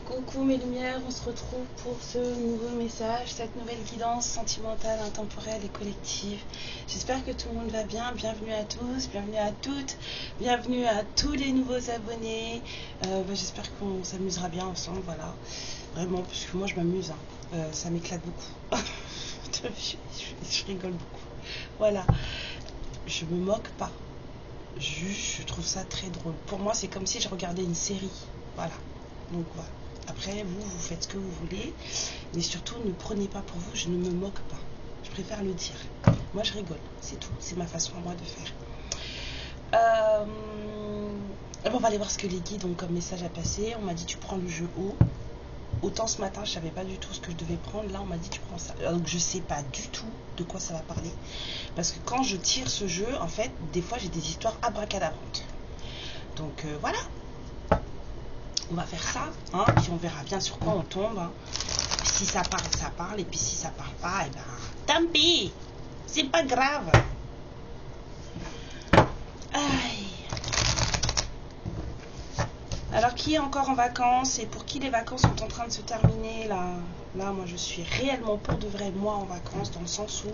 Coucou mes lumières, on se retrouve pour ce nouveau message, cette nouvelle guidance sentimentale, intemporelle et collective. J'espère que tout le monde va bien, bienvenue à tous, bienvenue à toutes, bienvenue à tous les nouveaux abonnés. J'espère qu'on s'amusera bien ensemble, voilà. Vraiment, parce que moi je m'amuse, hein. Ça m'éclate beaucoup. je rigole beaucoup. Voilà, je me moque pas, juste je trouve ça très drôle. Pour moi c'est comme si je regardais une série, voilà. Donc voilà. Après, vous faites ce que vous voulez, mais surtout, ne prenez pas pour vous, je ne me moque pas. Je préfère le dire. Moi, je rigole, c'est tout. C'est ma façon à moi de faire. On va aller voir ce que les guides ont comme message à passer. On m'a dit, tu prends le jeu haut. Autant ce matin, je ne savais pas du tout ce que je devais prendre. Là, on m'a dit, tu prends ça. Donc, je ne sais pas du tout de quoi ça va parler. Parce que quand je tire ce jeu, en fait, des fois, j'ai des histoires abracadabrantes. Donc, voilà. On va faire ça, hein, puis on verra bien sur quoi on tombe. Hein. Si ça parle, ça parle, et puis si ça parle pas, et ben tant pis, c'est pas grave. Aïe. Alors qui est encore en vacances et pour qui les vacances sont en train de se terminer là, moi je suis réellement pour de vrai moi en vacances, dans le sens où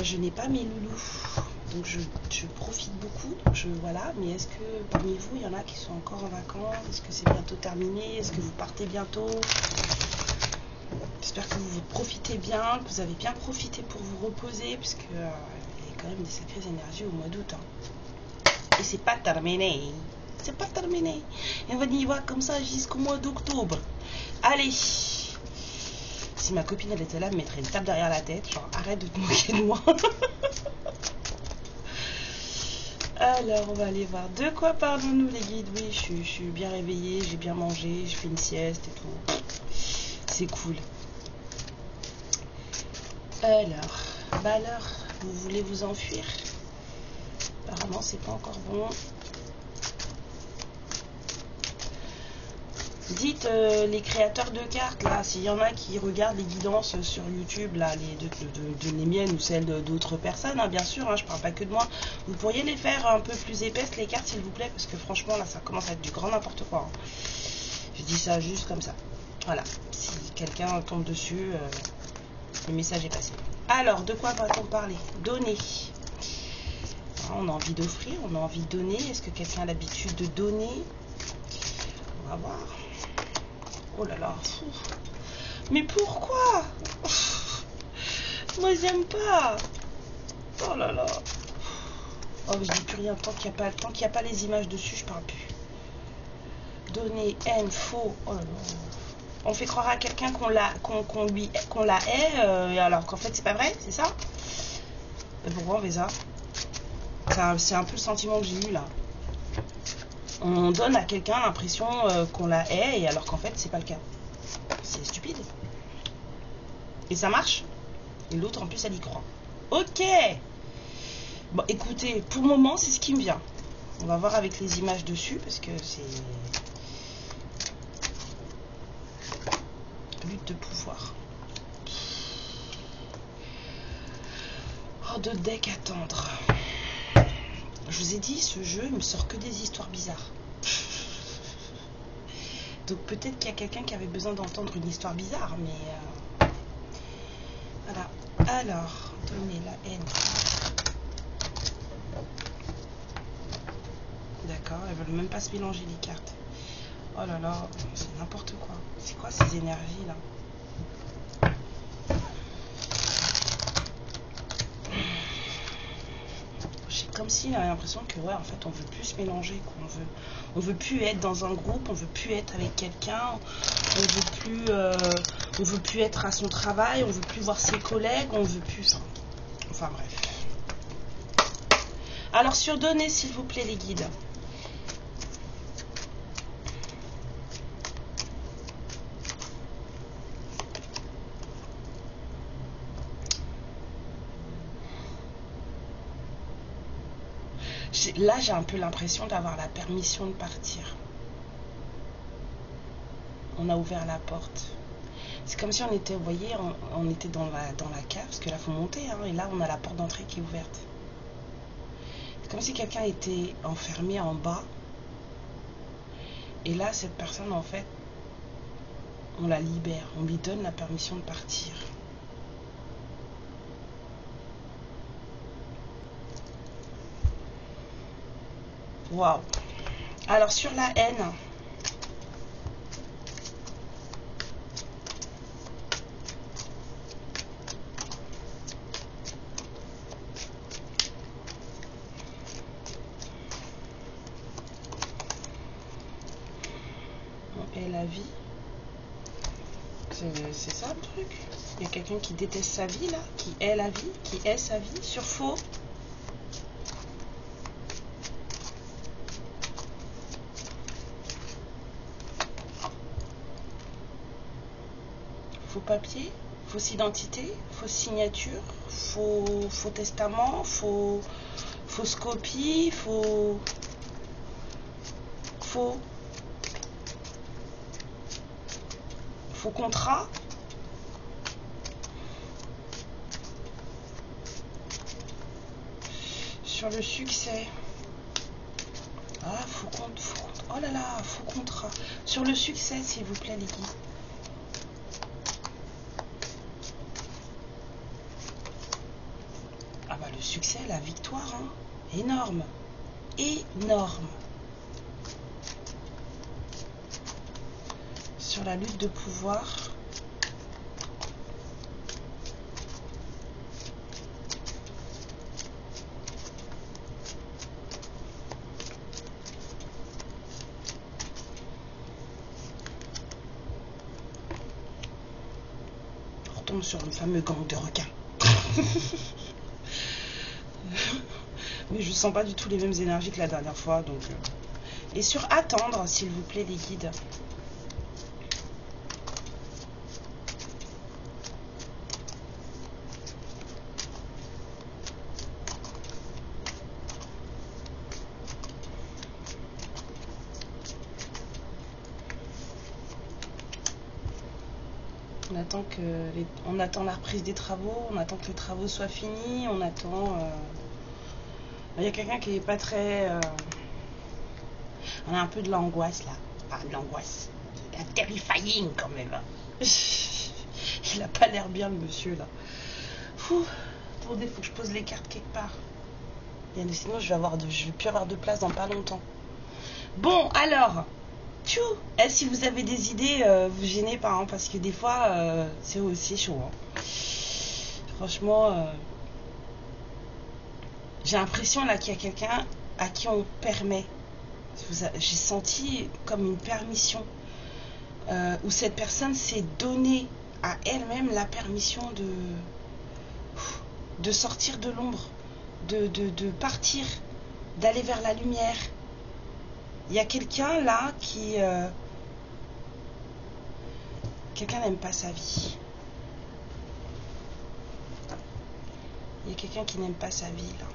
je n'ai pas mes loulous. Donc je profite beaucoup, voilà, mais est-ce que parmi vous, il y en a qui sont encore en vacances? Est-ce que c'est bientôt terminé? Est-ce que vous partez bientôt? J'espère que vous profitez bien, que vous avez bien profité pour vous reposer, puisque il y a quand même des sacrées énergies au mois d'août. Hein. Et c'est pas terminé. C'est pas terminé. Et on y va comme ça jusqu'au mois d'octobre. Allez! Si ma copine elle était là, elle me mettrait une tape derrière la tête, genre arrête de te moquer de moi. Alors, on va aller voir. De quoi parlons-nous, les guides? Oui, je suis bien réveillée, j'ai bien mangé, je fais une sieste et tout. C'est cool. Alors, vous voulez vous enfuir? Apparemment, c'est pas encore bon. Dites les créateurs de cartes, là, s'il y en a qui regardent les guidances sur YouTube, là, les miennes ou celles d'autres personnes, hein, bien sûr, hein, je parle pas que de moi, vous pourriez les faire un peu plus épaisses, les cartes, s'il vous plaît, parce que franchement, là, ça commence à être du grand n'importe quoi. Hein. Je dis ça juste comme ça. Voilà, si quelqu'un tombe dessus, le message est passé. Alors, de quoi va-t-on parler? Donner. On a envie d'offrir, on a envie de donner. Est-ce que quelqu'un a l'habitude de donner? On va voir. Oh là là. Mais pourquoi? Moi j'aime pas. Oh là là. Oh je dis plus rien tant qu'il n'y a pas les images dessus, je parle plus. Donner, haine, faux. Oh là là. On fait croire à quelqu'un qu'on la hait, alors qu'en fait c'est pas vrai, c'est ça? Mais pourquoi on fait ça? C'est un peu le sentiment que j'ai eu là. On donne à quelqu'un l'impression qu'on la hait, et alors qu'en fait c'est pas le cas. C'est stupide. Et ça marche. Et l'autre en plus elle y croit. Ok. Bon écoutez, pour le moment c'est ce qui me vient. On va voir avec les images dessus parce que c'est lutte de pouvoir. Oh, de deck à tendre. Je vous ai dit, ce jeu il me sort que des histoires bizarres. Donc peut-être qu'il y a quelqu'un qui avait besoin d'entendre une histoire bizarre, mais voilà. Alors, donner la haine. D'accord, elles veulent même pas se mélanger les cartes. Oh là là, c'est n'importe quoi. C'est quoi ces énergies là? Comme si on a l'impression que ouais, en fait on veut plus se mélanger, quoi. On veut plus être dans un groupe, on veut plus être avec quelqu'un, on veut plus être à son travail, on veut plus voir ses collègues, on veut plus ça. Enfin bref. Alors sur donner s'il vous plaît les guides. Là, j'ai un peu l'impression d'avoir la permission de partir. On a ouvert la porte. C'est comme si on était, vous voyez, on était dans la cave, parce que là, il faut monter, hein, et là, on a la porte d'entrée qui est ouverte. C'est comme si quelqu'un était enfermé en bas, et là, cette personne, en fait, on la libère, on lui donne la permission de partir. Waouh! Alors, sur la haine, et la vie, c'est ça le truc. Il y a quelqu'un qui déteste sa vie là, qui hait la vie, qui hait sa vie, sur faux. Faux papier, fausse identité, fausse signature, faux testament, fausse copie, faux contrat. Sur le succès. Ah, oh là là, faux contrat. Sur le succès, s'il vous plaît, les guides. Ah bah le succès, la victoire, hein. Énorme. Énorme. Sur la lutte de pouvoir. On retombe sur le fameux gang de requins. Mais je sens pas du tout les mêmes énergies que la dernière fois, donc. Et sur attendre, s'il vous plaît, les guides. On attend la reprise des travaux, on attend que les travaux soient finis, on attend... Il y a quelqu'un qui est pas très... On a un peu de l'angoisse là. Enfin, de l'angoisse. La terrifying quand même. Il a pas l'air bien le monsieur là. Fou. Attendez, faut que je pose les cartes quelque part. Sinon je vais plus avoir de place dans pas longtemps. Bon, alors... si vous avez des idées, vous gênez pas, hein, parce que des fois, c'est aussi chaud. Hein. Franchement, j'ai l'impression là qu'il y a quelqu'un à qui on permet. J'ai senti comme une permission, où cette personne s'est donnée à elle-même la permission de sortir de l'ombre, de partir, d'aller vers la lumière. Il y a quelqu'un là qui... quelqu'un n'aime pas sa vie. Il y a quelqu'un qui n'aime pas sa vie là.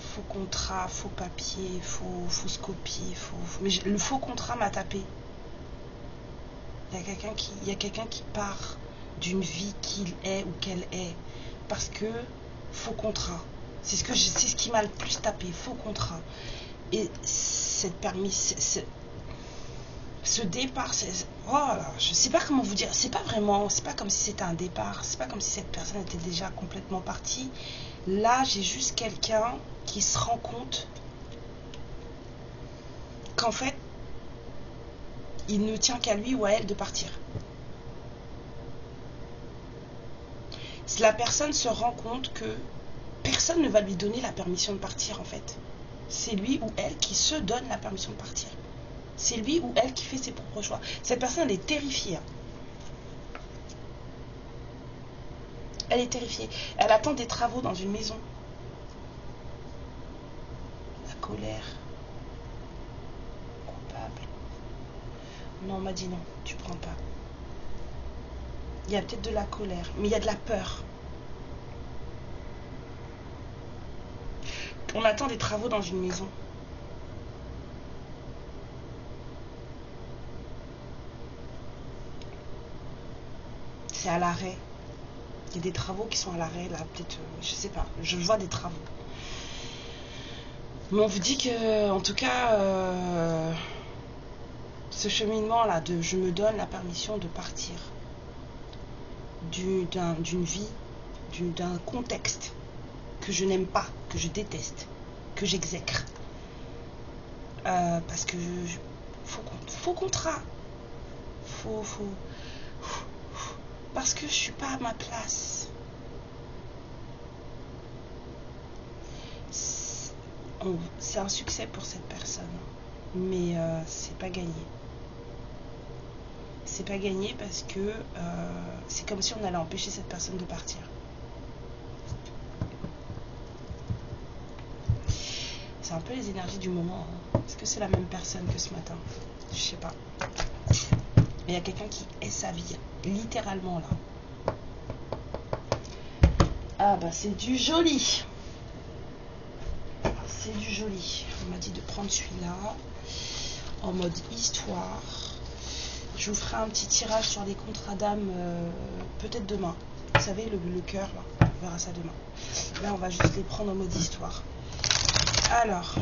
Faux contrat, faux papier, fausse copie, mais le faux contrat m'a tapé. Il y a quelqu'un qui part d'une vie qu'il est ou qu'elle est. Parce que faux contrat. C'est ce qui m'a le plus tapé, faux contrat. Et ce départ, oh là, je sais pas comment vous dire, c'est pas comme si c'était un départ, c'est pas comme si cette personne était déjà complètement partie. Là, j'ai juste quelqu'un qui se rend compte qu'en fait, il ne tient qu'à lui ou à elle de partir. La personne se rend compte que personne ne va lui donner la permission de partir en fait. C'est lui ou elle qui se donne la permission de partir. C'est lui ou elle qui fait ses propres choix. Cette personne, elle est terrifiée. Elle est terrifiée. Elle attend des travaux dans une maison. La colère. Coupable. Non, on m'a dit non, tu prends pas. Il y a peut-être de la colère, mais il y a de la peur. On attend des travaux dans une maison. c'est à l'arrêt. Il y a des travaux qui sont à l'arrêt, là, peut-être, je sais pas, je vois des travaux. Mais on vous dit que, en tout cas, ce cheminement-là, je me donne la permission de partir d'une vie, d'un contexte que je n'aime pas, que je déteste, que j'exècre. Parce que faut contrat. Parce que je suis pas à ma place. C'est un succès pour cette personne, mais c'est pas gagné. C'est pas gagné parce que c'est comme si on allait empêcher cette personne de partir. C'est un peu les énergies du moment. Hein. Est-ce que c'est la même personne que ce matin? Je sais pas. Mais il y a quelqu'un qui est sa vie, littéralement là. Ah bah c'est du joli. C'est du joli. On m'a dit de prendre celui-là en mode histoire. Je vous ferai un petit tirage sur les contrats d'âme peut-être demain. Vous savez, le cœur, là, on verra ça demain. Là, on va juste les prendre en mode histoire. Alors,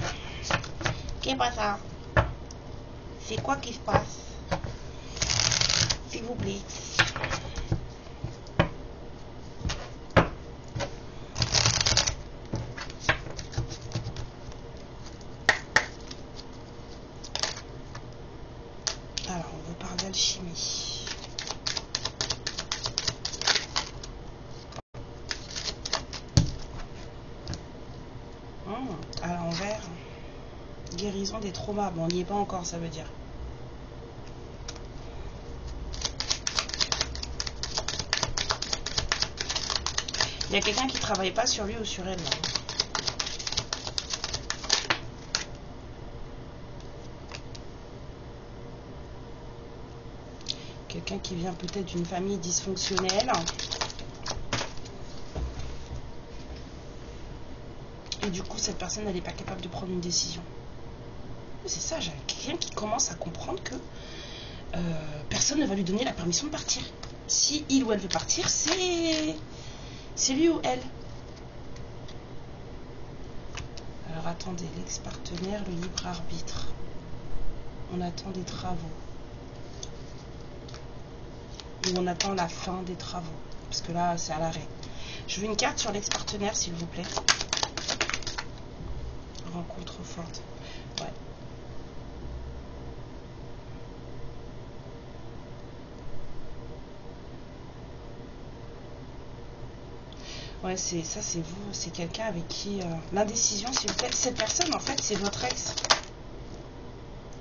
qu'est-ce que ça? C'est quoi qui se passe? S'il vous plaît. Alors, on vous parle d'alchimie. À l'envers. Guérison des traumas. Bon, on n'y est pas encore, ça veut dire. Il y a quelqu'un qui ne travaille pas sur lui ou sur elle, là. Quelqu'un qui vient peut-être d'une famille dysfonctionnelle. Et du coup, cette personne, elle n'est pas capable de prendre une décision. C'est ça, j'ai quelqu'un qui commence à comprendre que personne ne va lui donner la permission de partir. Si il ou elle veut partir, c'est lui ou elle. Alors attendez, l'ex-partenaire, le libre arbitre. On attend des travaux. Ou on attend la fin des travaux. Parce que là, c'est à l'arrêt. Je veux une carte sur l'ex-partenaire, s'il vous plaît. Rencontre forte. Ouais. Ouais, c'est ça, c'est vous. C'est quelqu'un avec qui... L'indécision, s'il vous plaît. Cette personne, en fait, c'est votre ex.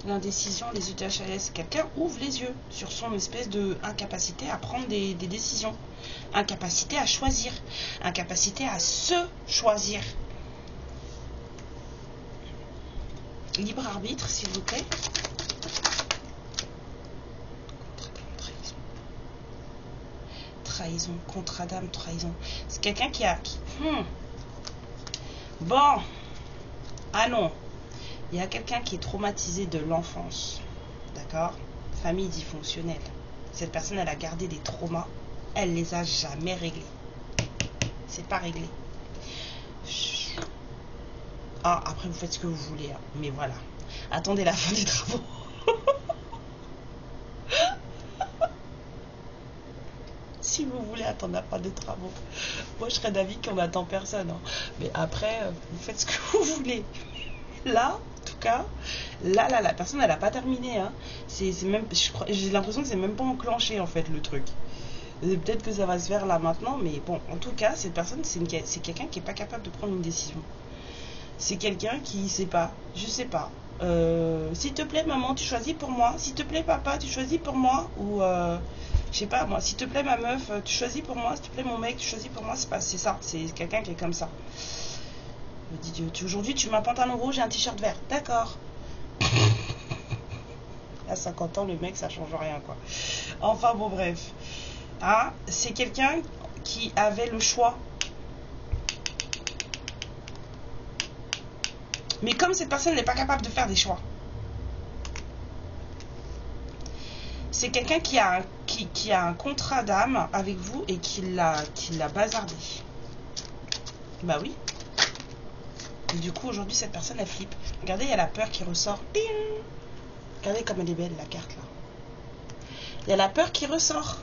L'indécision, les UTHLS. Quelqu'un ouvre les yeux sur son espèce de incapacité à prendre des décisions. Incapacité à choisir. Incapacité à se choisir. Libre arbitre, s'il vous plaît. Trahison, contrat d'âme, trahison. C'est quelqu'un qui a... Bon. Ah non. Il y a quelqu'un qui est traumatisé de l'enfance. D'accord? Famille dysfonctionnelle. Cette personne, elle a gardé des traumas. Elle les a jamais réglés. C'est pas réglé. Ah, après, vous faites ce que vous voulez. Hein. Mais voilà. Attendez la fin des travaux. Si vous voulez attendre la fin des travaux. Moi, je serais d'avis qu'on n'attend personne. Hein. Mais après, vous faites ce que vous voulez. Là, en tout cas, là, la personne, elle n'a pas terminé. Hein. C'est même, j'ai l'impression que c'est même pas enclenché, en fait, le truc. Peut-être que ça va se faire là maintenant, mais bon, en tout cas, cette personne, c'est quelqu'un qui n'est pas capable de prendre une décision. C'est quelqu'un qui sait pas, je sais pas. S'il te plaît, maman, tu choisis pour moi. S'il te plaît, papa, tu choisis pour moi. Ou, je sais pas, moi, s'il te plaît, ma meuf, tu choisis pour moi. S'il te plaît, mon mec, tu choisis pour moi. C'est ça, c'est quelqu'un qui est comme ça. Me dit Dieu, aujourd'hui, tu mets un pantalon rouge et un t-shirt vert. D'accord. À 50 ans, le mec, ça change rien, quoi. Enfin, bon, bref. Ah, c'est quelqu'un qui avait le choix. Mais comme cette personne n'est pas capable de faire des choix, C'est quelqu'un qui a un contrat d'âme avec vous et qui l'a bazardé. Bah oui. Et du coup, aujourd'hui, cette personne, elle flippe. Regardez, il y a la peur qui ressort. Ding. Regardez comme elle est belle, la carte, là. Il y a la peur qui ressort.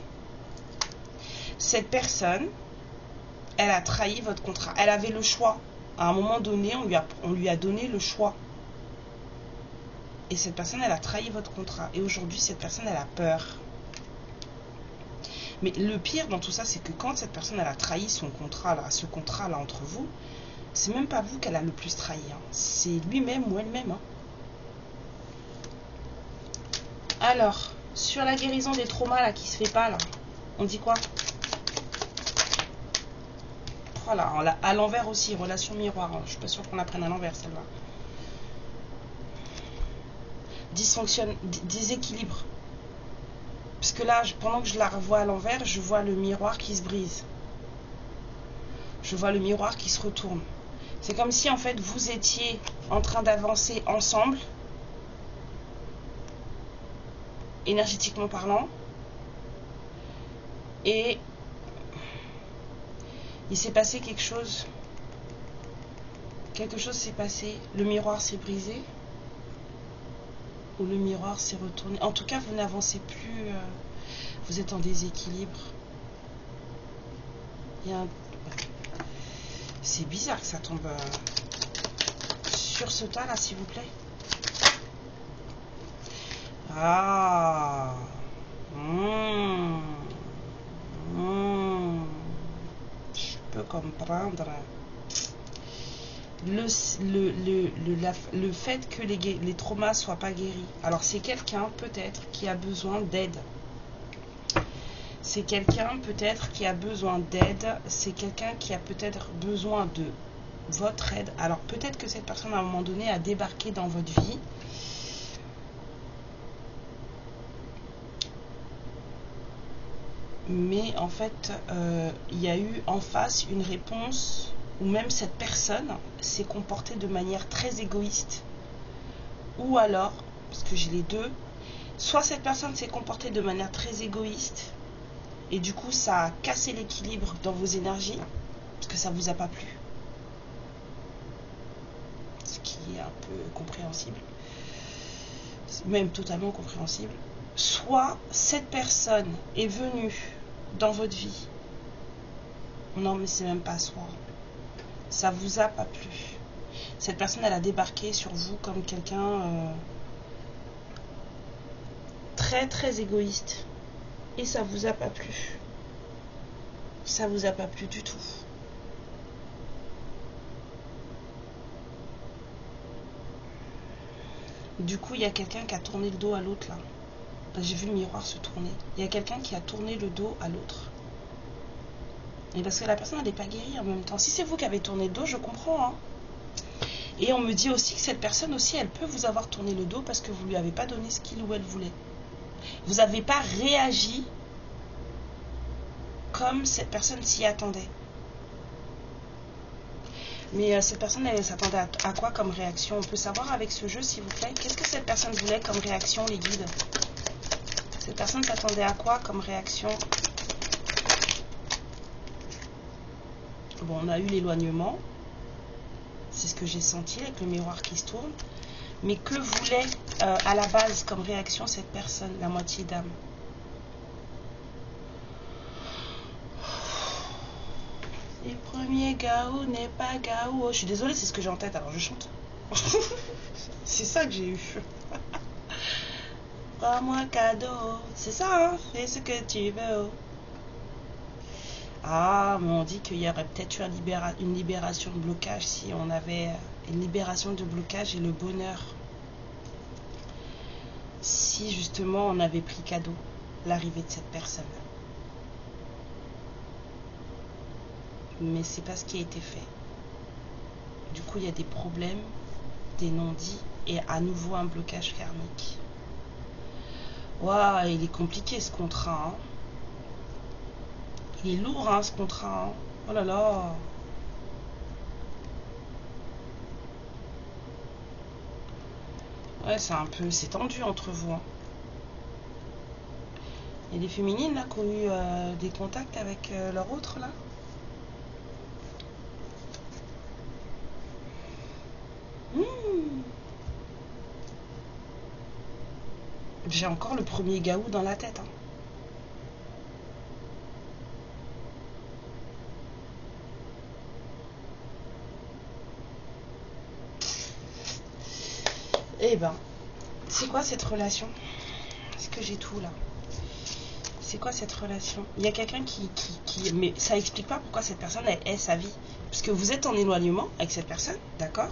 Cette personne, elle a trahi votre contrat. Elle avait le choix. À un moment donné, on lui a donné le choix. Et cette personne, elle a trahi votre contrat. Et aujourd'hui, cette personne, elle a peur. Mais le pire dans tout ça, c'est que quand cette personne, elle a trahi son contrat, là, ce contrat-là entre vous, c'est même pas vous qu'elle a le plus trahi. Hein. C'est lui-même ou elle-même. Hein. Alors, sur la guérison des traumas, là, qui se fait pas, là, on dit quoi? Voilà, à l'envers aussi, relation miroir. Hein. Je suis pas sûre qu'on la prenne à l'envers, celle-là. Déséquilibre. Parce que là, pendant que je la revois à l'envers, je vois le miroir qui se brise. Je vois le miroir qui se retourne. C'est comme si, en fait, vous étiez en train d'avancer ensemble, énergétiquement parlant, et il s'est passé quelque chose. Quelque chose s'est passé. Le miroir s'est brisé. Ou le miroir s'est retourné. En tout cas, vous n'avancez plus. Vous êtes en déséquilibre. C'est bizarre que ça tombe sur ce tas là, s'il vous plaît. Ah. Je peux comprendre. Le fait que les traumas soient pas guéris. Alors c'est quelqu'un peut-être qui a besoin d'aide. C'est quelqu'un peut-être qui a besoin d'aide. C'est quelqu'un qui a peut-être besoin de votre aide. Alors peut-être que cette personne à un moment donné a débarqué dans votre vie. Mais en fait, il y a eu en face une réponse où même cette personne s'est comportée de manière très égoïste. Ou alors, parce que j'ai les deux, soit cette personne s'est comportée de manière très égoïste et du coup ça a cassé l'équilibre dans vos énergies parce que ça vous a pas plu. Ce qui est un peu compréhensible. C'est même totalement compréhensible. Soit cette personne est venue dans votre vie. Non mais c'est même pas soit. Ça vous a pas plu. Cette personne, elle a débarqué sur vous comme quelqu'un très très égoïste. Et ça vous a pas plu. Ça vous a pas plu du tout. Du coup, il y a quelqu'un qui a tourné le dos à l'autre là. J'ai vu le miroir se tourner. Il y a quelqu'un qui a tourné le dos à l'autre. Et parce que la personne, elle n'est pas guérie en même temps. Si c'est vous qui avez tourné le dos, je comprends. Hein. Et on me dit aussi que cette personne aussi, elle peut vous avoir tourné le dos parce que vous ne lui avez pas donné ce qu'il ou elle voulait. Vous n'avez pas réagi comme cette personne s'y attendait. Mais cette personne, elle s'attendait à quoi comme réaction? On peut savoir avec ce jeu, s'il vous plaît? Qu'est-ce que cette personne voulait comme réaction, les guides? Cette personne s'attendait à quoi comme réaction? Bon, on a eu l'éloignement. C'est ce que j'ai senti avec le miroir qui se tourne. Mais que voulait à la base comme réaction cette personne, la moitié d'âme? Les premiers Gaou n'est pas Gaou. Oh, je suis désolée, c'est ce que j'ai en tête, alors je chante. C'est ça que j'ai eu. Prends-moi cadeau. C'est ça, hein? Fais ce que tu veux. Ah, mais on dit qu'il y aurait peut-être eu une libération de blocage si on avait une libération de blocage et le bonheur. Si justement on avait pris cadeau l'arrivée de cette personne. Mais c'est pas ce qui a été fait. Du coup, il y a des problèmes, des non-dits et à nouveau un blocage karmique. Waouh, il est compliqué ce contrat. Hein. Il est lourd, hein, ce contrat. Hein. Oh là là. Ouais, c'est tendu entre vous. Hein. Il y a des féminines là qui ont eu des contacts avec leur autre là. J'ai encore le premier gaou dans la tête. Hein. Eh ben, c'est quoi cette relation? Est-ce que j'ai tout là? C'est quoi cette relation? Il y a quelqu'un qui... Mais ça explique pas pourquoi cette personne, elle est sa vie. Parce que vous êtes en éloignement avec cette personne, d'accord?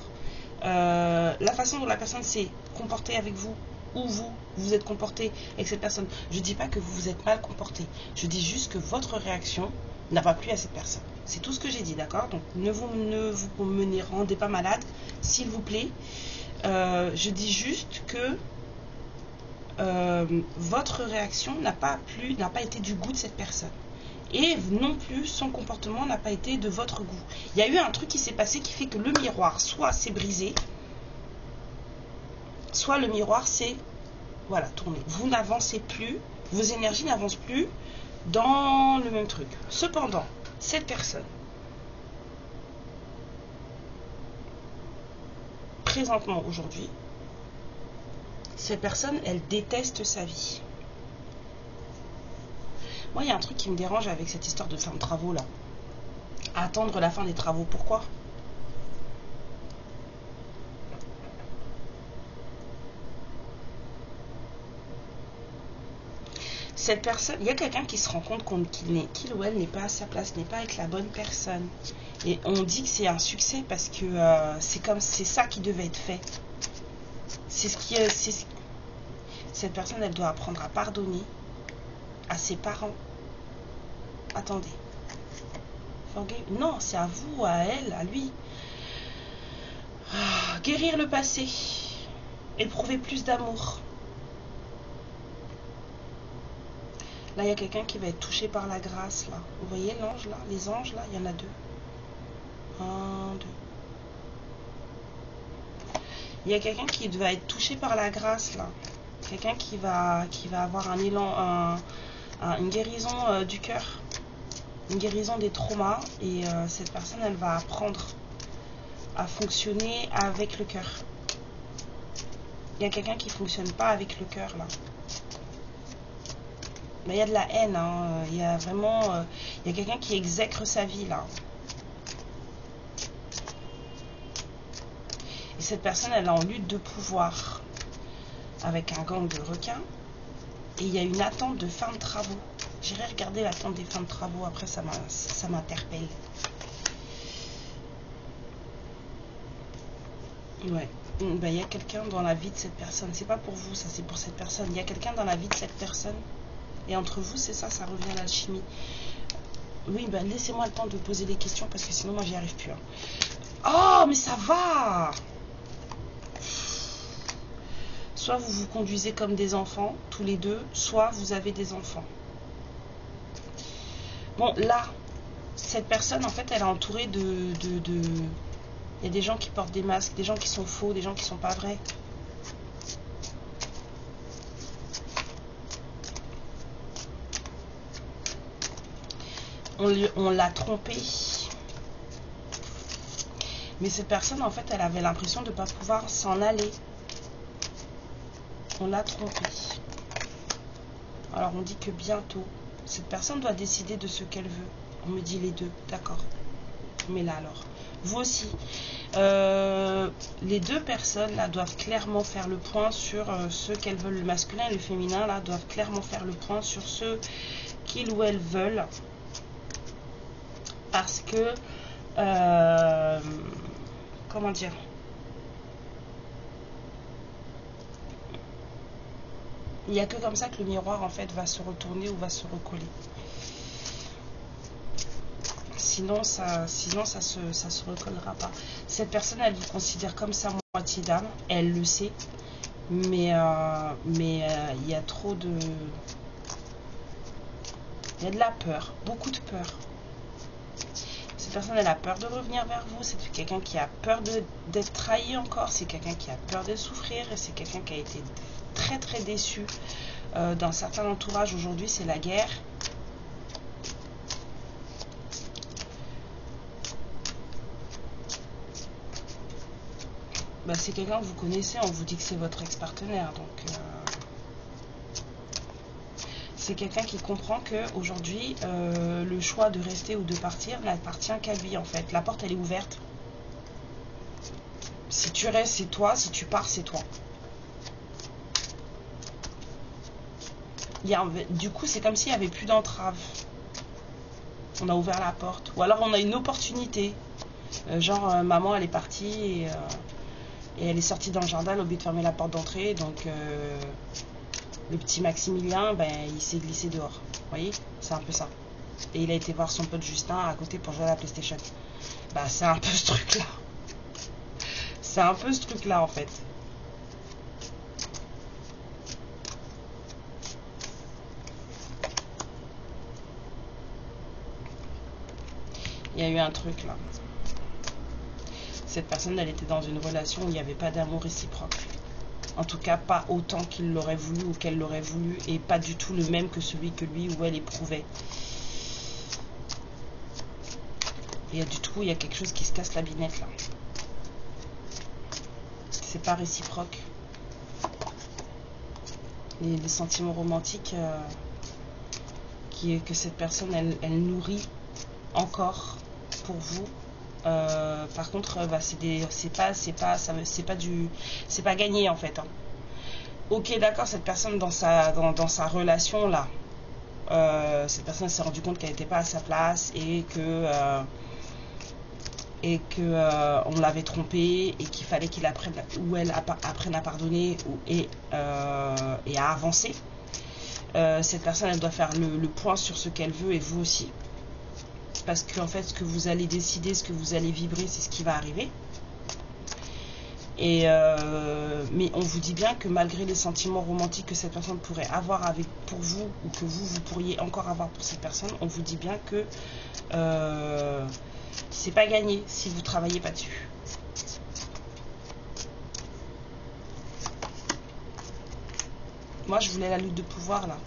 La façon dont la personne s'est comportée avec vous, ou vous êtes comporté avec cette personne. Je dis pas que vous vous êtes mal comporté. Je dis juste que votre réaction n'a pas plu à cette personne. C'est tout ce que j'ai dit, d'accord? Donc ne vous rendez pas malade, s'il vous plaît. Je dis juste que votre réaction n'a pas été du goût de cette personne. Et non plus, son comportement n'a pas été de votre goût. Il y a eu un truc qui s'est passé qui fait que le miroir, soit s'est brisé, soit le miroir s'est tourné. Vous n'avancez plus, vos énergies n'avancent plus dans le même truc. Cependant, cette personne, présentement, aujourd'hui, cette personne, elle déteste sa vie. Moi, il y a un truc qui me dérange avec cette histoire de fin de travaux là. Attendre la fin des travaux, pourquoi? Cette personne, il y a quelqu'un qui se rend compte qu'il ou elle n'est pas à sa place, n'est pas avec la bonne personne. Et on dit que c'est un succès parce que c'est ça qui devait être fait. Cette personne, elle doit apprendre à pardonner à ses parents. Attendez. Non, c'est à vous, à elle, à lui. Guérir le passé. Éprouver plus d'amour. Là, il y a quelqu'un qui va être touché par la grâce, là. Vous voyez l'ange, là? Les anges, là, il y en a deux. 1, 2. Il y a quelqu'un qui va être touché par la grâce, là. Quelqu'un qui va avoir un élan, une guérison du cœur. Une guérison des traumas. Et cette personne, elle va apprendre à fonctionner avec le cœur. Il y a quelqu'un qui ne fonctionne pas avec le cœur, là. Mais il y a de la haine, hein. Il y a vraiment... il y a quelqu'un qui exècre sa vie, là. Et cette personne, elle est en lutte de pouvoir avec un gang de requins. Et il y a une attente de fin de travaux. J'irai regarder l'attente des fins de travaux. Après, ça m'interpelle. Ouais. Il y a quelqu'un dans la vie de cette personne. C'est pas pour vous, ça, c'est pour cette personne. Il y a quelqu'un dans la vie de cette personne. Et entre vous, c'est ça revient à l'alchimie. Oui, laissez-moi le temps de poser des questions parce que sinon, moi, j'y arrive plus. Hein. Oh, mais ça va! Soit vous vous conduisez comme des enfants, tous les deux, soit vous avez des enfants. Bon, là, cette personne, en fait, elle est entourée de... Il y a des gens qui portent des masques, des gens qui sont faux, des gens qui sont pas vrais. On l'a trompé. Mais cette personne, en fait, elle avait l'impression de ne pas pouvoir s'en aller. On l'a trompé. Alors, on dit que bientôt, cette personne doit décider de ce qu'elle veut. On me dit les deux, d'accord. Mais là, alors, vous aussi. Les deux personnes, là, doivent clairement faire le point sur ce qu'elles veulent. Le masculin et le féminin, là, doivent clairement faire le point sur ce qu'ils ou elles veulent. Parce que... comment dire? Il n'y a que comme ça que le miroir, en fait, va se retourner ou va se recoller. Sinon, ça se recollera pas. Cette personne, elle vous considère comme sa moitié d'âme. Elle le sait. Mais il y a trop de... Il y a de la peur. Beaucoup de peur. Cette personne, elle a peur de revenir vers vous. C'est quelqu'un qui a peur d'être trahi encore. C'est quelqu'un qui a peur de souffrir. Et c'est quelqu'un qui a été très très déçu Dans certains entourages aujourd'hui, c'est la guerre. Bah, c'est quelqu'un que vous connaissez, on vous dit que c'est votre ex-partenaire. Donc, c'est quelqu'un qui comprend qu'aujourd'hui, le choix de rester ou de partir n'appartient qu'à lui, en fait. La porte, elle est ouverte. Si tu restes, c'est toi. Si tu pars, c'est toi. Du coup, c'est comme s'il n'y avait plus d'entrave. On a ouvert la porte. Ou alors, on a une opportunité. Genre, maman, elle est partie et elle est sortie dans le jardin, elle a oublié de fermer la porte d'entrée. Donc, le petit Maximilien, ben, il s'est glissé dehors. Vous voyez, c'est un peu ça. Et il a été voir son pote Justin à côté pour jouer à la PlayStation. Bah, c'est un peu ce truc-là. C'est un peu ce truc-là, en fait. Il y a eu un truc, là. Cette personne, elle était dans une relation où il n'y avait pas d'amour réciproque. En tout cas, pas autant qu'il l'aurait voulu ou qu'elle l'aurait voulu. Et pas du tout le même que celui que lui ou elle éprouvait. Et du coup, il y a quelque chose qui se casse la binette, là. C'est pas réciproque. Les sentiments romantiques que cette personne, elle nourrit encore pour vous. Par contre, bah, c'est pas gagné en fait. Hein. Ok, d'accord, cette personne dans sa relation là, cette personne s'est rendue compte qu'elle n'était pas à sa place et que on l'avait trompée et qu'il fallait qu'il apprenne ou elle apprenne à pardonner et à avancer. Cette personne, elle doit faire le point sur ce qu'elle veut et vous aussi. Parce qu'en fait, ce que vous allez décider, ce que vous allez vibrer, c'est ce qui va arriver. Et mais on vous dit bien que malgré les sentiments romantiques que cette personne pourrait avoir pour vous, ou que vous pourriez encore avoir pour cette personne, on vous dit bien que c'est pas gagné si vous travaillez pas dessus. Moi, je voulais la lutte de pouvoir, là.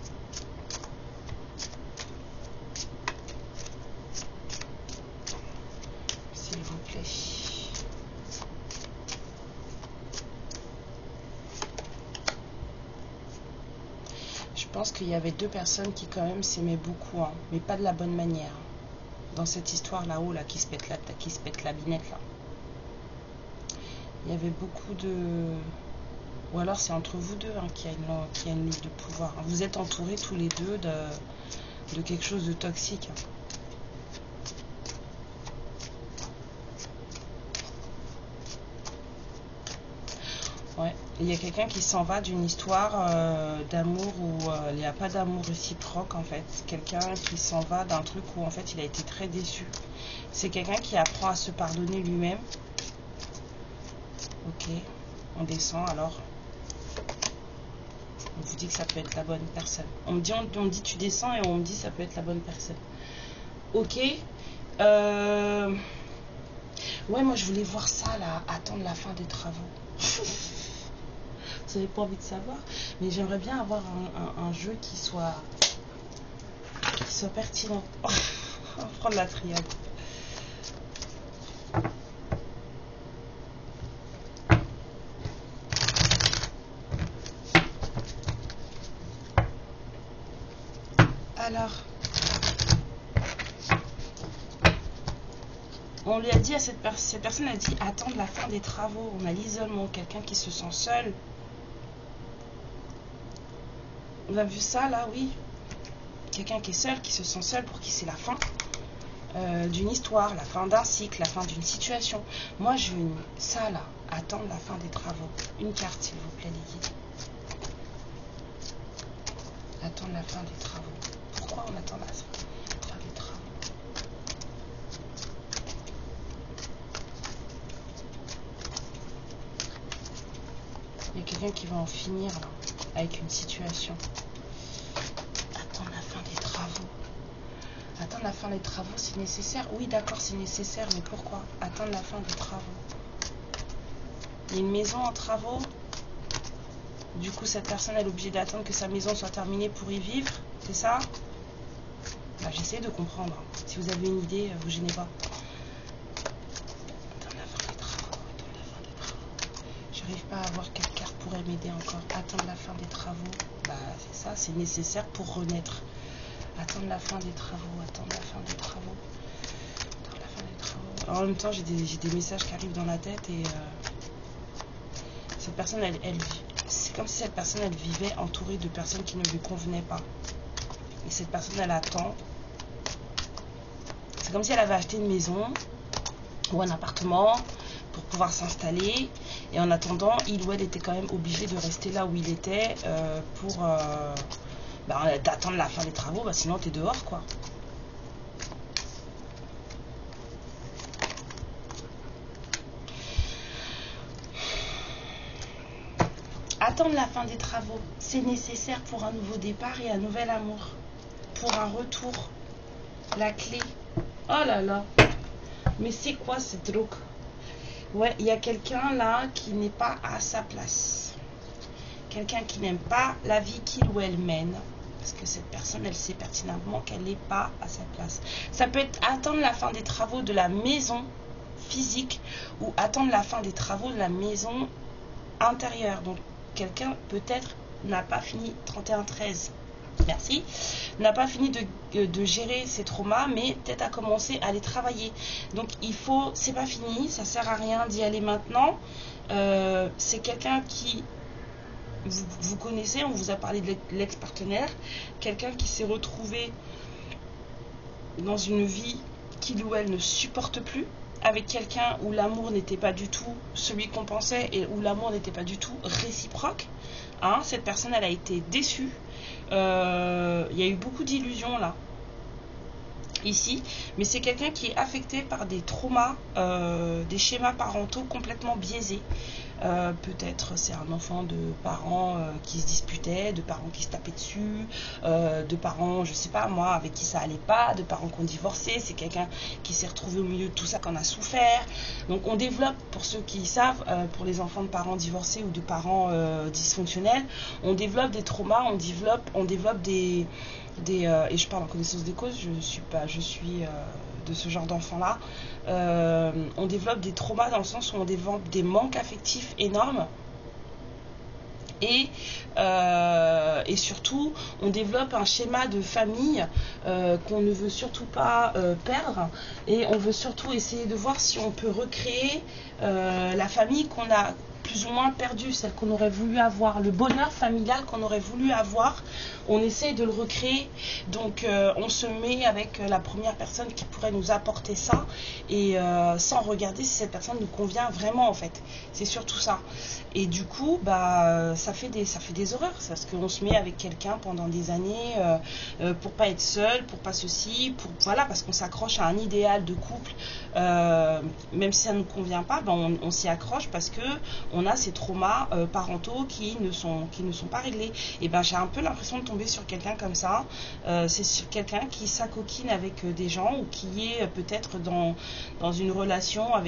S'il vous plaît. Je pense qu'il y avait deux personnes qui, quand même, s'aimaient beaucoup, hein, mais pas de la bonne manière. Dans cette histoire là-haut, là, qui se pète la binette, là. Il y avait beaucoup de... Ou alors c'est entre vous deux hein, qu'il y a une lutte de pouvoir. Vous êtes entourés tous les deux de quelque chose de toxique. Ouais. Il y a quelqu'un qui s'en va d'une histoire d'amour où il n'y a pas d'amour réciproque en fait. Quelqu'un qui s'en va d'un truc où en fait il a été très déçu. C'est quelqu'un qui apprend à se pardonner lui-même. Ok, on descend alors. On vous dit que ça peut être la bonne personne. On me dit tu descends et on me dit ça peut être la bonne personne. Ok. Ouais, moi je voulais voir ça là, attendre la fin des travaux. Vous n'avez pas envie de savoir, mais j'aimerais bien avoir un jeu qui soit pertinent. On va prendre la triade. Alors, on lui a dit à cette personne a dit attendre la fin des travaux. On a l'isolement, quelqu'un qui se sent seul. On a vu ça là, oui. Quelqu'un qui est seul, qui se sent seul, pour qui c'est la fin d'une histoire, la fin d'un cycle, la fin d'une situation. Moi, je veux ça là, attendre la fin des travaux. Une carte, s'il vous plaît, les guides. Attendre la fin des travaux. Pourquoi on attend la fin des travaux? Il y a quelqu'un qui va en finir là, avec une situation. Attendre la fin des travaux. Attendre la fin des travaux, c'est nécessaire? Oui, d'accord, c'est nécessaire, mais pourquoi? Attendre la fin des travaux. Il y a une maison en travaux. Du coup, cette personne elle est obligée d'attendre que sa maison soit terminée pour y vivre, c'est ça? Bah, j'essaie de comprendre. Si vous avez une idée, vous gênez pas. Attends la fin des travaux, attends la fin des travaux. J'arrive pas à voir quelle carte pourrait m'aider encore. Attendre la fin des travaux, bah c'est ça, c'est nécessaire pour renaître. Attendre la fin des travaux, attendre la fin des travaux. Attendre la fin des travaux. Alors, en même temps, j'ai des messages qui arrivent dans la tête et cette personne, c'est comme si cette personne, elle vivait entourée de personnes qui ne lui convenaient pas. Et cette personne, elle attend. C'est comme si elle avait acheté une maison ou un appartement pour pouvoir s'installer. Et en attendant, il ou elle était quand même obligé de rester là où il était pour d'attendre la fin des travaux. Bah, sinon, t'es dehors, quoi. Attendre la fin des travaux, c'est nécessaire pour un nouveau départ et un nouvel amour. Pour un retour. La clé. Oh là là. Mais c'est quoi ce truc? Ouais, il y a quelqu'un là qui n'est pas à sa place. Quelqu'un qui n'aime pas la vie qu'il ou elle mène. Parce que cette personne, elle sait pertinemment qu'elle n'est pas à sa place. Ça peut être attendre la fin des travaux de la maison physique ou attendre la fin des travaux de la maison intérieure. Donc, quelqu'un peut-être n'a pas fini 31-13. Merci, n'a pas fini de gérer ses traumas, mais peut-être a commencé à les travailler. Donc il faut, c'est pas fini, ça sert à rien d'y aller maintenant. C'est quelqu'un qui, vous connaissez, on vous a parlé de l'ex-partenaire, quelqu'un qui s'est retrouvé dans une vie qu'il ou elle ne supporte plus, avec quelqu'un où l'amour n'était pas du tout celui qu'on pensait et où l'amour n'était pas du tout réciproque. Hein, cette personne, elle a été déçue. Il y a eu beaucoup d'illusions là, ici, mais c'est quelqu'un qui est affecté par des traumas, des schémas parentaux complètement biaisés. Peut-être c'est un enfant de parents qui se disputaient, de parents qui se tapaient dessus, de parents, je sais pas moi, avec qui ça allait pas, de parents qui ont divorcé. C'est quelqu'un qui s'est retrouvé au milieu de tout ça, qu'on a souffert. Donc on développe, pour ceux qui savent, pour les enfants de parents divorcés ou de parents dysfonctionnels, on développe des traumas, on développe des et je parle en connaissance des causes, je suis de ce genre d'enfant là. On développe des traumas dans le sens où on développe des manques affectifs énormes et surtout on développe un schéma de famille qu'on ne veut surtout pas perdre, et on veut surtout essayer de voir si on peut recréer la famille qu'on a plus ou moins perdu, celle qu'on aurait voulu avoir, le bonheur familial qu'on aurait voulu avoir, on essaie de le recréer. Donc on se met avec la première personne qui pourrait nous apporter ça, et sans regarder si cette personne nous convient vraiment, en fait. C'est surtout ça. Et du coup, bah, ça fait des horreurs, parce qu'on se met avec quelqu'un pendant des années pour pas être seul, pour pas ceci, voilà, parce qu'on s'accroche à un idéal de couple, même si ça ne nous convient pas, ben on s'y accroche parce que on a ces traumas parentaux qui ne sont pas réglés. Et ben j'ai un peu l'impression de tomber sur quelqu'un comme ça. C'est sur quelqu'un qui s'acoquine avec des gens, ou qui est peut-être dans une relation à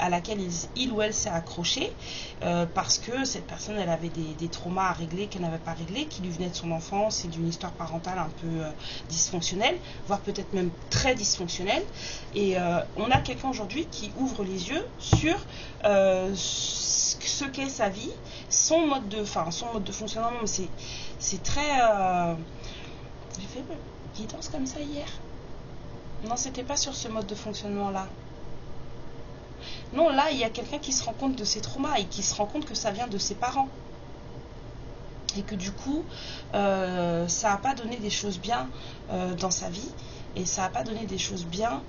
laquelle il ou elle s'est accroché, parce que cette personne, elle avait des traumas à régler qu'elle n'avait pas réglés, qui lui venaient de son enfance et d'une histoire parentale un peu dysfonctionnelle, voire peut-être même très dysfonctionnelle. Et on a quelqu'un aujourd'hui qui ouvre les yeux sur ce qu'est sa vie, son mode de fonctionnement. C'est très... J'ai fait guidance comme ça hier. Non, c'était pas sur ce mode de fonctionnement-là. Non, là, il y a quelqu'un qui se rend compte de ses traumas et qui se rend compte que ça vient de ses parents. Et que du coup, ça n'a pas donné des choses bien dans sa vie. Et ça n'a pas donné des choses bien...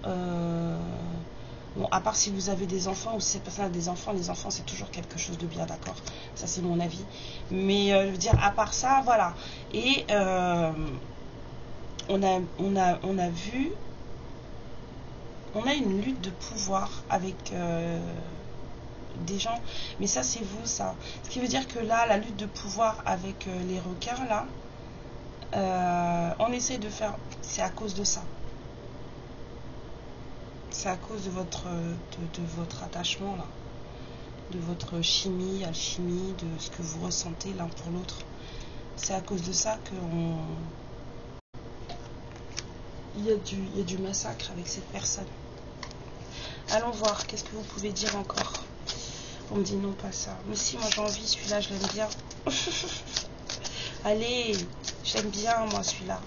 Bon, à part si vous avez des enfants, ou si cette personne a des enfants, les enfants c'est toujours quelque chose de bien, d'accord. Ça c'est mon avis. Mais je veux dire, à part ça, voilà. Et on a vu... On a une lutte de pouvoir avec des gens, mais ça c'est vous, ça. Ce qui veut dire que là, la lutte de pouvoir avec les requins, là, on essaie de faire... C'est à cause de ça. C'est à cause de votre attachement, là. de votre chimie, alchimie, de ce que vous ressentez l'un pour l'autre. C'est à cause de ça il y a du massacre avec cette personne. Allons voir, qu'est-ce que vous pouvez dire encore? On me dit non, pas ça. Mais si, moi j'ai envie, celui-là, je l'aime bien. Allez, j'aime bien, moi, celui-là.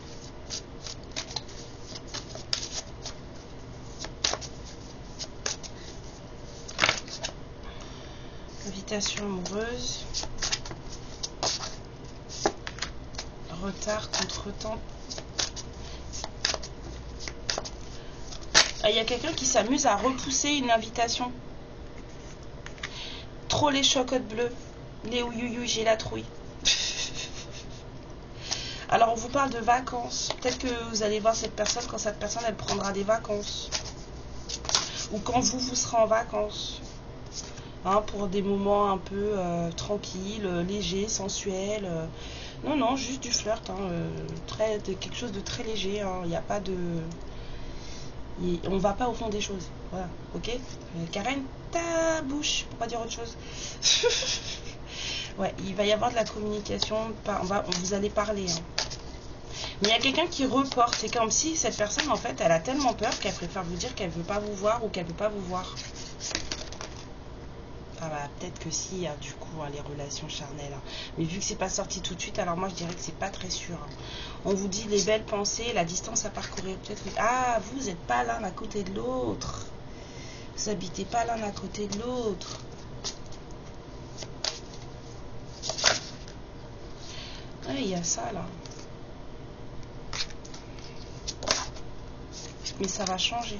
Invitation amoureuse. Retard, contretemps. Il y a quelqu'un qui s'amuse à repousser une invitation. Trop les chocottes bleues. Les ouïouïouï, j'ai la trouille. Alors on vous parle de vacances. Peut-être que vous allez voir cette personne quand cette personne elle prendra des vacances. Ou quand vous serez en vacances. Hein, pour des moments un peu tranquilles, légers, sensuels. Non, non, juste du flirt. Hein, quelque chose de très léger. Hein, il n'y a pas de... On va pas au fond des choses. Voilà, ok. Karen, ta bouche, pour pas dire autre chose. Ouais, il va y avoir de la communication. Vous allez parler. Hein. Mais il y a quelqu'un qui reporte. C'est comme si cette personne, en fait, elle a tellement peur qu'elle préfère vous dire qu'elle veut pas vous voir ou qu'elle veut pas vous voir. Ah bah, peut-être que si, hein, du coup, hein, les relations charnelles. Hein. Mais vu que c'est pas sorti tout de suite, alors moi je dirais que c'est pas très sûr. Hein. On vous dit les belles pensées, la distance à parcourir. Peut-être que... Ah, vous n'êtes pas l'un à côté de l'autre. Vous habitez pas l'un à côté de l'autre. Ouais, il y a ça là. Mais ça va changer.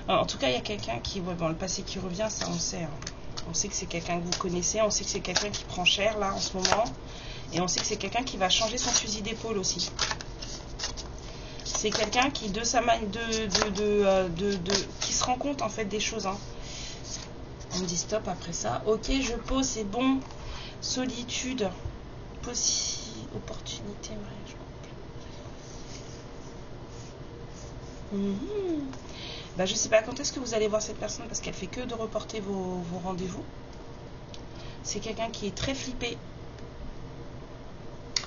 En tout cas, il y a quelqu'un qui, ouais, bon, le passé qui revient, ça on sait. Hein. On sait que c'est quelqu'un que vous connaissez, on sait que c'est quelqu'un qui prend cher là en ce moment. Et on sait que c'est quelqu'un qui va changer son fusil d'épaule aussi. C'est quelqu'un qui, de sa manière, qui se rend compte en fait des choses. Hein. On me dit stop après ça. Ok, je pose, c'est bon. Solitude, opportunité, mariage. Bah, je sais pas quand est-ce que vous allez voir cette personne parce qu'elle fait que de reporter vos rendez-vous. C'est quelqu'un qui est très flippé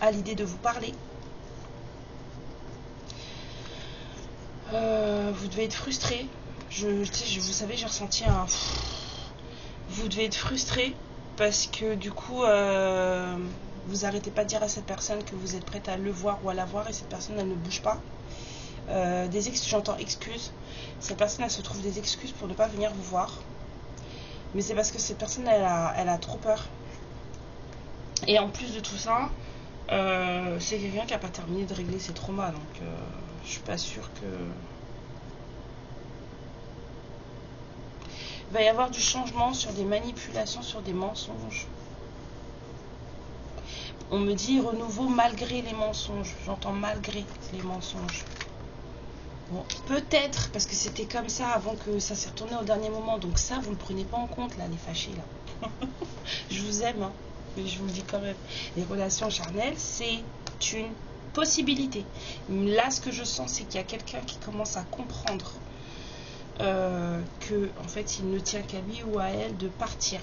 à l'idée de vous parler. Vous devez être frustré. Vous savez, j'ai ressenti un... Vous devez être frustré parce que du coup, vous arrêtez pas de dire à cette personne que vous êtes prête à le voir ou à la voir et cette personne, elle ne bouge pas. J'entends excuses. Cette personne, elle se trouve des excuses pour ne pas venir vous voir. Mais c'est parce que cette personne, elle a trop peur. Et en plus de tout ça, c'est quelqu'un qui n'a pas terminé de régler ses traumas. Donc, je suis pas sûre que... Il va y avoir du changement sur des manipulations, sur des mensonges. On me dit renouveau malgré les mensonges. J'entends malgré les mensonges. Bon, peut-être, parce que c'était comme ça avant que ça s'est retourné au dernier moment. Donc ça, vous ne le prenez pas en compte, là, les fâchés, là. Je vous aime, hein, mais je vous le dis quand même. Les relations charnelles, c'est une possibilité. Là, ce que je sens, c'est qu'il y a quelqu'un qui commence à comprendre que, en fait, il ne tient qu'à lui ou à elle de partir.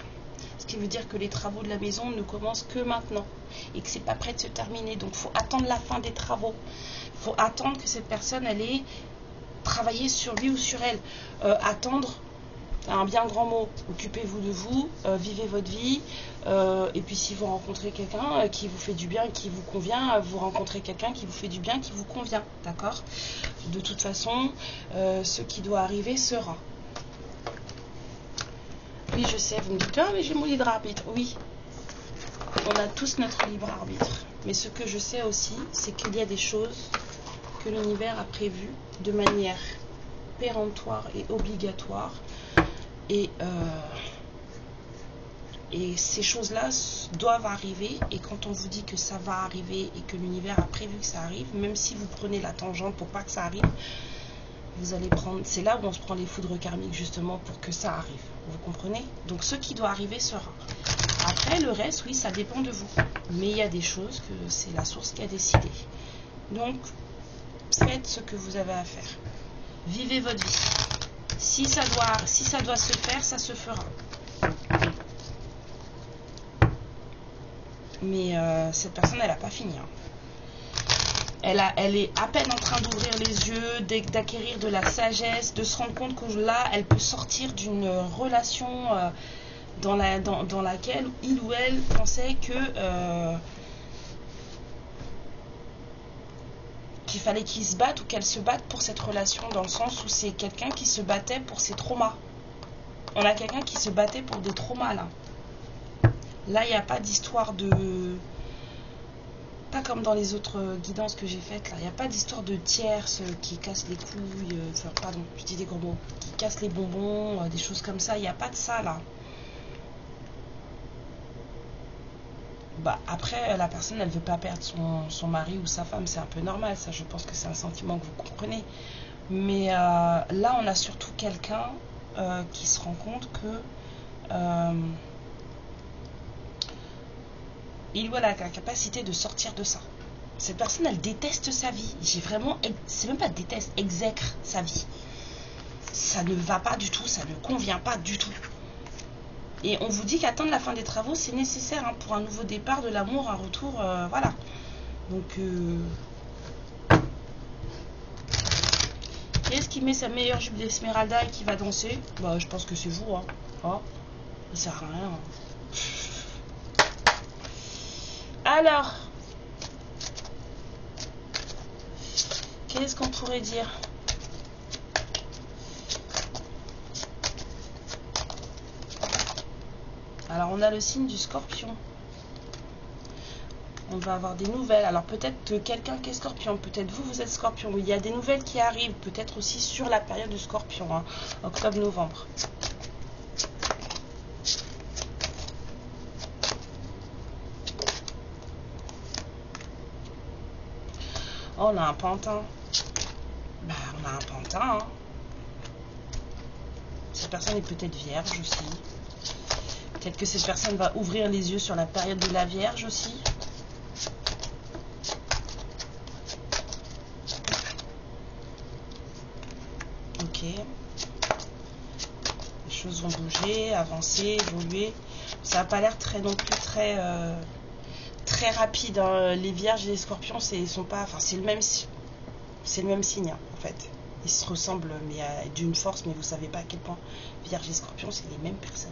Ce qui veut dire que les travaux de la maison ne commencent que maintenant et que c'est pas prêt de se terminer. Donc, il faut attendre la fin des travaux. Il faut attendre que cette personne, elle ait travaillé sur lui ou sur elle. Attendre, c'est un bien grand mot. Occupez-vous de vous, vivez votre vie. Et puis, si vous rencontrez quelqu'un qui vous fait du bien et qui vous convient, vous rencontrez quelqu'un qui vous fait du bien, qui vous convient. D'accord ? De toute façon, ce qui doit arriver sera. Oui, je sais, vous me dites, ah, mais j'ai mon libre arbitre. Oui, on a tous notre libre arbitre. Mais ce que je sais aussi, c'est qu'il y a des choses que l'univers a prévues de manière péremptoire et obligatoire. Et ces choses-là doivent arriver. Et quand on vous dit que ça va arriver et que l'univers a prévu que ça arrive, même si vous prenez la tangente pour pas que ça arrive, vous allez prendre... C'est là où on se prend les foudres karmiques justement pour que ça arrive. Vous comprenez? Donc ce qui doit arriver sera. Après le reste, oui, ça dépend de vous. Mais il y a des choses que c'est la source qui a décidé. Donc faites ce que vous avez à faire. Vivez votre vie. Si ça doit se faire, ça se fera. Mais cette personne, elle n'a pas fini. Hein. Elle est à peine en train d'ouvrir les yeux, d'acquérir de la sagesse, de se rendre compte que là, elle peut sortir d'une relation dans laquelle il ou elle pensait que qu'il fallait qu'il se batte ou qu'elle se batte pour cette relation, dans le sens où c'est quelqu'un qui se battait pour ses traumas. On a quelqu'un qui se battait pour des traumas, là. Là, il n'y a pas d'histoire de... Pas comme dans les autres guidances que j'ai faites, là. Il n'y a pas d'histoire de tierces qui cassent les couilles, enfin, pardon, je dis des gros mots, qui cassent les bonbons, des choses comme ça. Il n'y a pas de ça, là. Bah, après, la personne, elle veut pas perdre son mari ou sa femme. C'est un peu normal, ça. Je pense que c'est un sentiment que vous comprenez. Mais là, on a surtout quelqu'un qui se rend compte que... il ou elle a la capacité de sortir de ça. Cette personne, elle déteste sa vie. J'ai vraiment, c'est même pas déteste, exècre sa vie. Ça ne va pas du tout, ça ne convient pas du tout. Et on vous dit qu'attendre la fin des travaux, c'est nécessaire hein, pour un nouveau départ, de l'amour, un retour, voilà. Donc, qui est-ce qui met sa meilleure jupe d'Esmeralda et qui va danser? Bah, je pense que c'est vous, hein. Oh, ça sert à rien. Hein. Alors, qu'est-ce qu'on pourrait dire? Alors, on a le signe du Scorpion. On va avoir des nouvelles. Alors, peut-être quelqu'un qui est Scorpion, peut-être vous êtes Scorpion. Il y a des nouvelles qui arrivent, peut-être aussi sur la période du Scorpion, hein, octobre-novembre. Oh, on a un pantin. Bah, on a un pantin. Hein. Cette personne est peut-être vierge aussi. Peut-être que cette personne va ouvrir les yeux sur la période de la Vierge aussi. Ok. Les choses vont bouger, avancer, évoluer. Ça n'a pas l'air très non plus très rapide. Hein. Les Vierges et les Scorpions, sont pas. Enfin, c'est le même signe hein, en fait. Ils se ressemblent, mais d'une force, mais vous savez pas à quel point Vierge et Scorpion, c'est les mêmes personnes.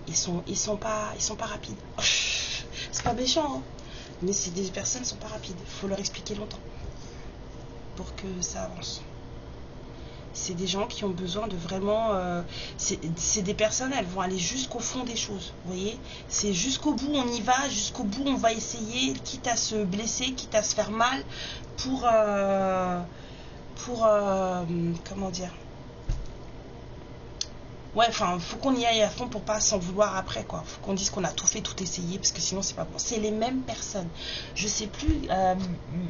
Ils sont pas rapides. C'est pas méchant, hein, mais c'est des personnes qui sont pas rapides. Il faut leur expliquer longtemps pour que ça avance. C'est des gens qui ont besoin de vraiment... c'est des personnes, elles vont aller jusqu'au fond des choses, vous voyez. C'est jusqu'au bout, on y va, jusqu'au bout, on va essayer, quitte à se blesser, quitte à se faire mal, pour comment dire, ouais, enfin, faut qu'on y aille à fond pour pas s'en vouloir après, quoi. Faut qu'on dise qu'on a tout fait, tout essayé, parce que sinon c'est pas bon. C'est les mêmes personnes. Je sais plus,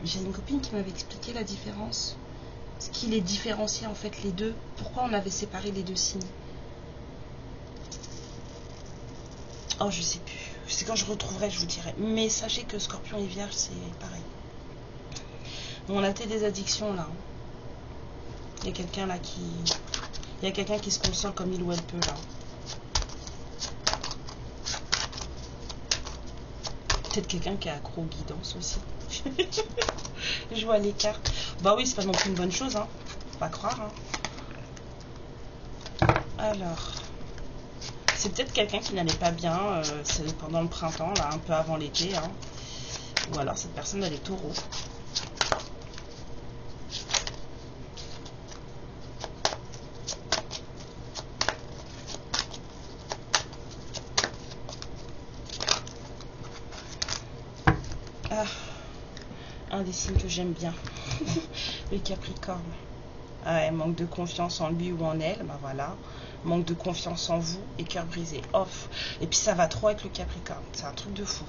j'ai une copine qui m'avait expliqué la différence. Ce qui les différenciait, en fait, les deux. Pourquoi on avait séparé les deux signes. Oh, je sais plus. C'est quand je retrouverai, je vous dirai. Mais sachez que Scorpion et Vierge, c'est pareil. On a des addictions, là. Il y a quelqu'un, là, qui... Il y a quelqu'un qui se console comme il ou elle peut, là. Peut-être quelqu'un qui est accro aux guidances aussi. Je vois les cartes. Bah oui, c'est pas non plus une bonne chose, hein. Faut pas croire, hein. Alors... C'est peut-être quelqu'un qui n'allait pas bien c'est pendant le printemps, là, un peu avant l'été, hein. Ou alors cette personne, elle est taureau. Un des signes que j'aime bien, le Capricorne. Ah ouais, manque de confiance en lui ou en elle, bah voilà. Manque de confiance en vous et cœur brisé, off. Et puis ça va trop avec le Capricorne, c'est un truc de fou.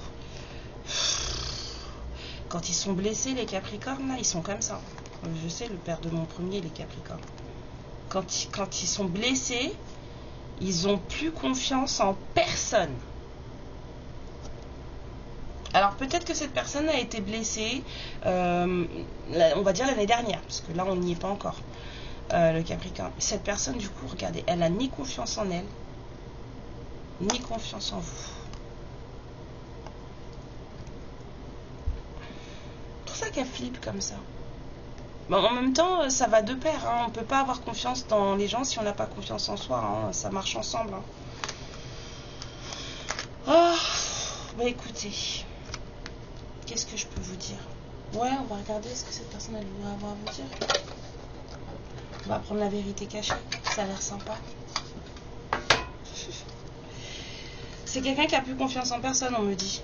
Quand ils sont blessés, les Capricornes, là, ils sont comme ça. Je sais, le père de mon premier, les Capricornes. Quand ils sont blessés, ils ont plus confiance en personne. Alors peut-être que cette personne a été blessée, on va dire l'année dernière, parce que là on n'y est pas encore, le Capricorne. Cette personne du coup, regardez, elle a ni confiance en elle, ni confiance en vous. C'est pour ça qu'elle flippe comme ça. Bon, en même temps, ça va de pair, hein. On ne peut pas avoir confiance dans les gens si on n'a pas confiance en soi, hein. Ça marche ensemble, hein. Oh, bah écoutez, qu'est-ce que je peux vous dire? Ouais, on va regarder ce que cette personne elle voudrait avoir à vous dire. On va prendre la vérité cachée, ça a l'air sympa. C'est quelqu'un qui a plus confiance en personne, on me dit.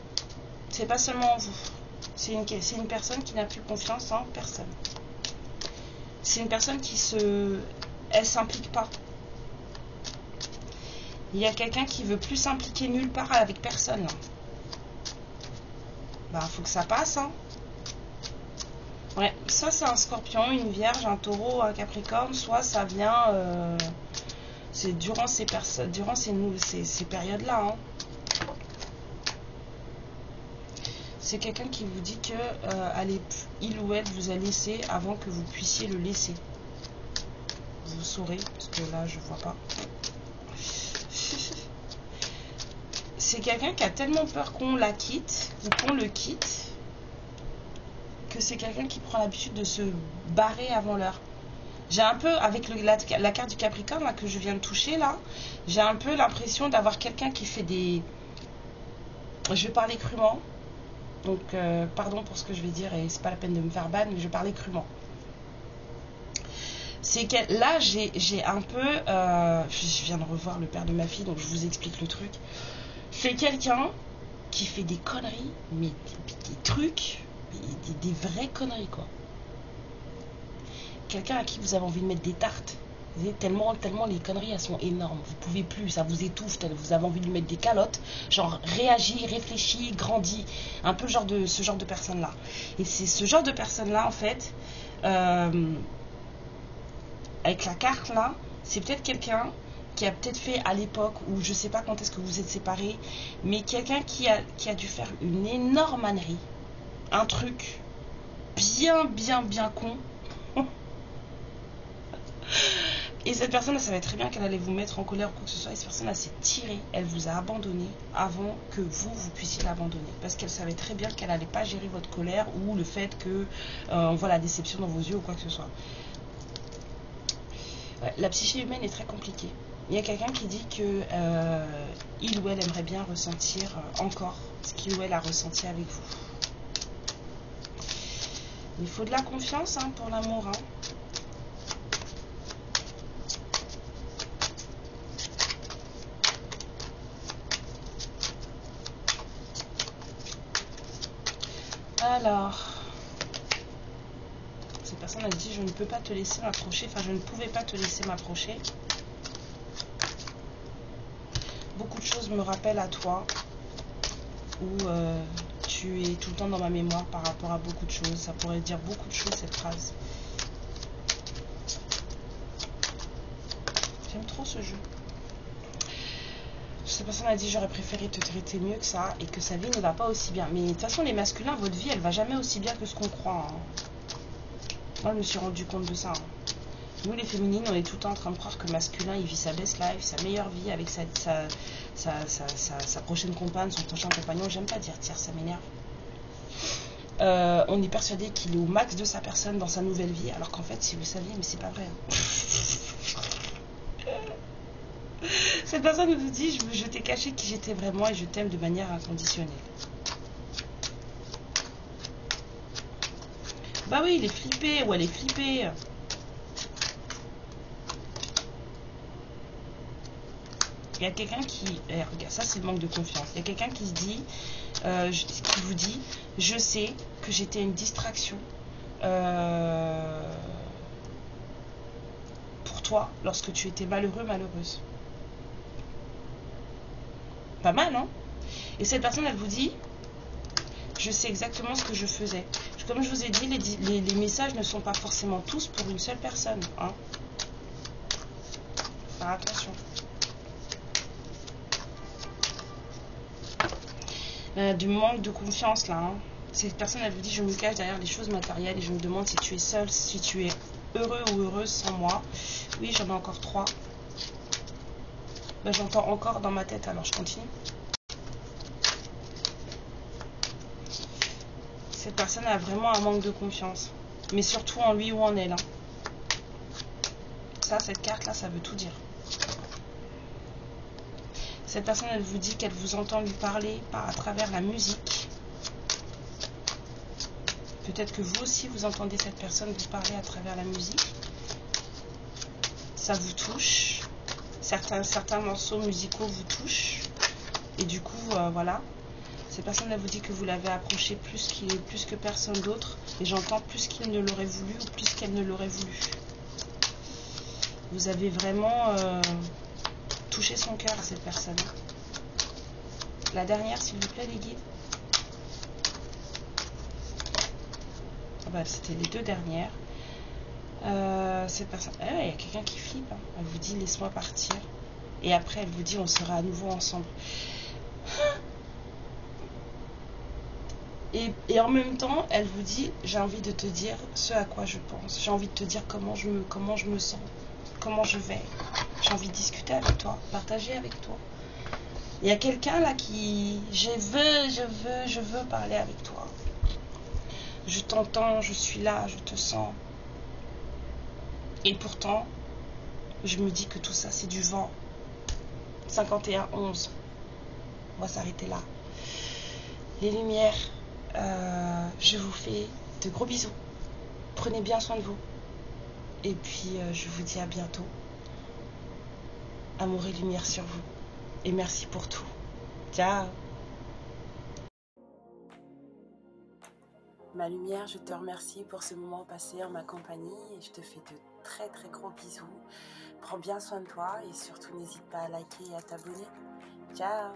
C'est pas seulement en vous. C'est une personne qui n'a plus confiance en personne. C'est une personne qui elle s'implique pas. Il y a quelqu'un qui veut plus s'impliquer nulle part avec personne. Là. Bah, faut que ça passe, hein. Ouais, ça c'est un scorpion, une vierge, un taureau, un capricorne. Soit ça vient... c'est durant ces périodes-là, hein. C'est quelqu'un qui vous dit que il ou elle vous a laissé avant que vous puissiez le laisser. Vous saurez, parce que là je vois pas. C'est quelqu'un qui a tellement peur qu'on la quitte ou qu'on le quitte que c'est quelqu'un qui prend l'habitude de se barrer avant l'heure. J'ai un peu, avec la carte du Capricorne là, que je viens de toucher là, j'ai un peu l'impression d'avoir quelqu'un qui fait des... Je vais parler crûment. Donc, pardon pour ce que je vais dire et c'est pas la peine de me faire ban, mais je parlais crûment. C'est que là, j'ai un peu... je viens de revoir le père de ma fille, donc je vous explique le truc. C'est quelqu'un qui fait des conneries, mais des trucs, des vraies conneries, quoi. Quelqu'un à qui vous avez envie de mettre des tartes. Vous savez, tellement les conneries, elles sont énormes. Vous pouvez plus, ça vous étouffe. Vous avez envie de lui mettre des calottes. Genre, réagis, réfléchis, grandis. Un peu ce genre de personne-là. Et c'est ce genre de personne-là, en fait, avec la carte là, c'est peut-être quelqu'un qui a peut-être fait à l'époque, ou je sais pas quand est-ce que vous êtes séparés, mais quelqu'un qui a dû faire une énorme ânerie. Un truc bien con. Et cette personne, elle savait très bien qu'elle allait vous mettre en colère ou quoi que ce soit. Et cette personne, elle s'est tirée. Elle vous a abandonné avant que vous puissiez l'abandonner. Parce qu'elle savait très bien qu'elle n'allait pas gérer votre colère ou le fait que on voit la déception dans vos yeux ou quoi que ce soit. Ouais, la psyché humaine est très compliquée. Il y a quelqu'un qui dit que il ou elle aimerait bien ressentir encore ce qu'il ou elle a ressenti avec vous. Il faut de la confiance, hein, pour l'amour, hein. Alors, cette personne a dit je ne peux pas te laisser m'approcher, enfin je ne pouvais pas te laisser m'approcher. Beaucoup de choses me rappellent à toi, où tu es tout le temps dans ma mémoire par rapport à beaucoup de choses. Ça pourrait dire beaucoup de choses cette phrase. J'aime trop ce jeu. Cette personne a dit j'aurais préféré te traiter mieux que ça et que sa vie ne va pas aussi bien. Mais de toute façon les masculins, votre vie elle va jamais aussi bien que ce qu'on croit, hein. Moi je me suis rendu compte de ça, hein. Nous les féminines on est tout le temps en train de croire que le masculin il vit sa best life, sa meilleure vie avec sa prochaine compagne, son prochain compagnon. J'aime pas dire tiers, ça m'énerve. On est persuadé qu'il est au max de sa personne dans sa nouvelle vie, alors qu'en fait si vous saviez, mais c'est pas vrai, hein. Cette personne vous dit je t'ai caché qui j'étais vraiment et je t'aime de manière inconditionnelle. Bah oui, il est flippé ou elle est flippée. Il y a quelqu'un qui... regarde, ça c'est le manque de confiance. Il y a quelqu'un qui se dit, qui vous dit, je sais que j'étais une distraction pour toi lorsque tu étais malheureux, malheureuse. Pas mal, hein? Et cette personne, elle vous dit, je sais exactement ce que je faisais. Comme je vous ai dit, les messages ne sont pas forcément tous pour une seule personne, hein. Faire attention. Du manque de confiance là. Hein. Cette personne, elle vous dit, je me cache derrière les choses matérielles et je me demande si tu es seul, si tu es heureux ou heureuse sans moi. Oui, j'en ai encore 3. Ben, j'entends encore dans ma tête, alors je continue. Cette personne a vraiment un manque de confiance. Mais surtout en lui ou en elle. Hein. Ça, cette carte-là, ça veut tout dire. Cette personne, elle vous dit qu'elle vous entend lui parler à travers la musique. Peut-être que vous aussi, vous entendez cette personne vous parler à travers la musique. Ça vous touche. Certains morceaux musicaux vous touchent. Et du coup, voilà. Cette personne, elle vous dit que vous l'avez approché plus que personne d'autre. Et j'entends plus qu'il ne l'aurait voulu ou plus qu'elle ne l'aurait voulu. Vous avez vraiment touché son cœur à cette personne. La dernière, s'il vous plaît, les guides. Ah bah, c'était les 2 dernières. Cette personne, il y a quelqu'un qui flippe. Hein. Elle vous dit laisse-moi partir. Et après, elle vous dit on sera à nouveau ensemble. Et en même temps, elle vous dit j'ai envie de te dire ce à quoi je pense. J'ai envie de te dire comment je me sens, comment je vais. J'ai envie de discuter avec toi, partager avec toi. Il y a quelqu'un là qui je veux parler avec toi. Je t'entends, je suis là, je te sens. Et pourtant, je me dis que tout ça c'est du vent. 51-11. On va s'arrêter là. Les lumières, je vous fais de gros bisous. Prenez bien soin de vous. Et puis, je vous dis à bientôt. Amour et lumière sur vous. Et merci pour tout. Ciao. Ma lumière, je te remercie pour ce moment passé en ma compagnie. Et je te fais de très très gros bisous. Prends bien soin de toi et surtout n'hésite pas à liker et à t'abonner. Ciao.